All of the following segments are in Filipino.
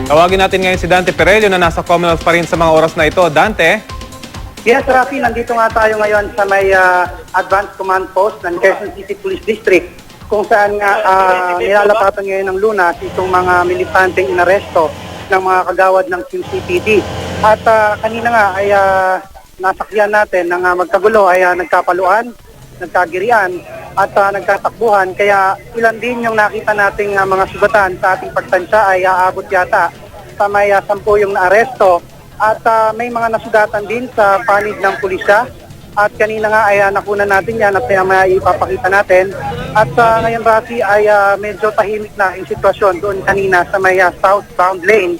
Tawagin natin ngayon si Dante Perello na nasa Commonwealth pa rin sa mga oras na ito. Dante? Yes, Rafi, nandito nga tayo ngayon sa may Advanced Command Post ng Quezon City Police District kung saan nga nilalapatan ngayon ng lunas itong mga militanteng inaresto ng mga kagawad ng QCPD. At kanina nga ay nasakyan natin ng magkagulo ay nagkapaluan, nagkagirian at nagtatakbuhan. Kaya ilan din yung nakita nating mga sugatan sa ating pagtansya ay aabot yata sa may 10 yung naaresto. At may mga nasugatan din sa panig ng pulisya. At kanina nga ay nakuna natin yan at may ipapakita natin. At ngayon, Rafi, ay medyo tahimik na yung sitwasyon doon kanina sa may southbound lane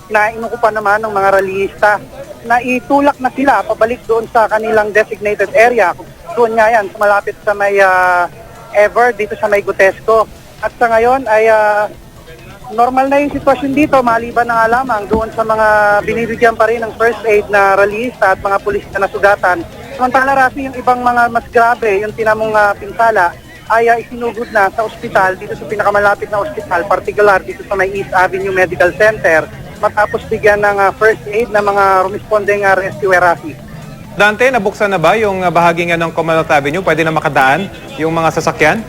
na inukupan naman ng mga rallyista na itulak na sila pabalik doon sa kanilang designated area. Doon nga yan, malapit sa may Ever, dito sa may Gutesco. At sa ngayon ay normal na yung sitwasyon dito, maliban na nga lamang doon sa mga binibigyan pa rin ng first aid na rallyista at mga pulis na nasugatan. Samantala, Rafi, yung ibang mga mas grabe, yung tinamong pinsala, ay isinugod na sa ospital, dito sa pinakamalapit na ospital, particular dito sa may East Avenue Medical Center, matapos bigyan ng first aid na mga responding rescue, Rafi. Dante, nabuksan na ba yung bahagi nga ng Commonwealth Avenue? Pwede na makadaan yung mga sasakyan?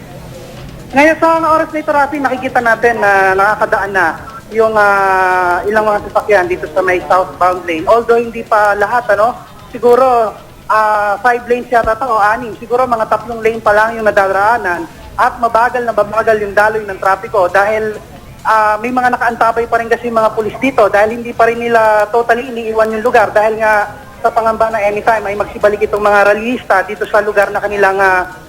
Ngayon sa mga oras na ito, Rafi, nakikita natin na nakakadaan na yung ilang mga sasakyan dito sa may southbound lane. Although hindi pa lahat, siguro 5 lanes yata ito o 6. Siguro mga 3 lane pa lang yung nadaraanan at mabagal na mabagal yung daloy ng trapiko dahil may mga nakaantabay pa rin kasi mga pulis dito dahil hindi pa rin nila totally iniiwan yung lugar dahil nga sa pangamba na anytime ay magsibalik itong mga rallyista dito sa lugar na kanilang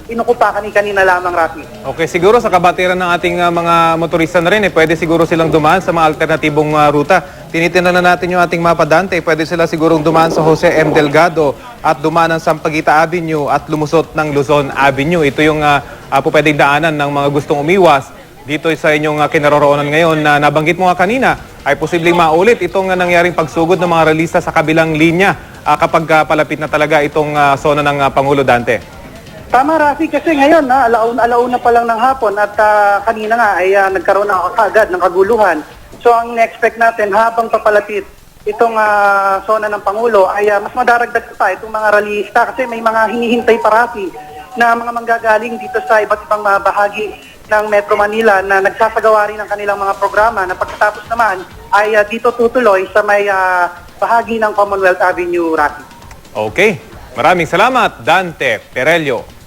inukupa kanina lamang, Rafi. Okay, siguro sa kabatiran ng ating mga motorista na rin, pwede siguro silang dumaan sa mga alternatibong ruta. Tinitingnan na natin yung ating mapa, Dante. Pwede sila sigurong dumaan sa Jose M. Delgado at dumaan ng Sampaguita Avenue at lumusot ng Luzon Avenue. Ito yung pwedeng daanan ng mga gustong umiwas dito sa inyong kinaroroonan ngayon na nabanggit mo nga kanina ay posibleng maulit itong nangyaring pagsugod ng mga realista sa kabilang linya kapag palapit na talaga itong zona ng Pangulo, Dante. Tama, Rafi, kasi ngayon alauna pa lang ng hapon at kanina nga ay nagkaroon na agad ng kaguluhan. So ang in-expect natin habang papalapit itong zona ng Pangulo ay mas madaragdag pa itong mga rallyista kasi may mga hinihintay pa, Rafi, na mga manggagaling dito sa iba't ibang bahagi ng Metro Manila na nagsasagawa rin ng kanilang mga programa na pagkatapos naman ay dito tutuloy sa may bahagi ng Commonwealth Avenue, Rafi. Okay. Maraming salamat, Dante Perello.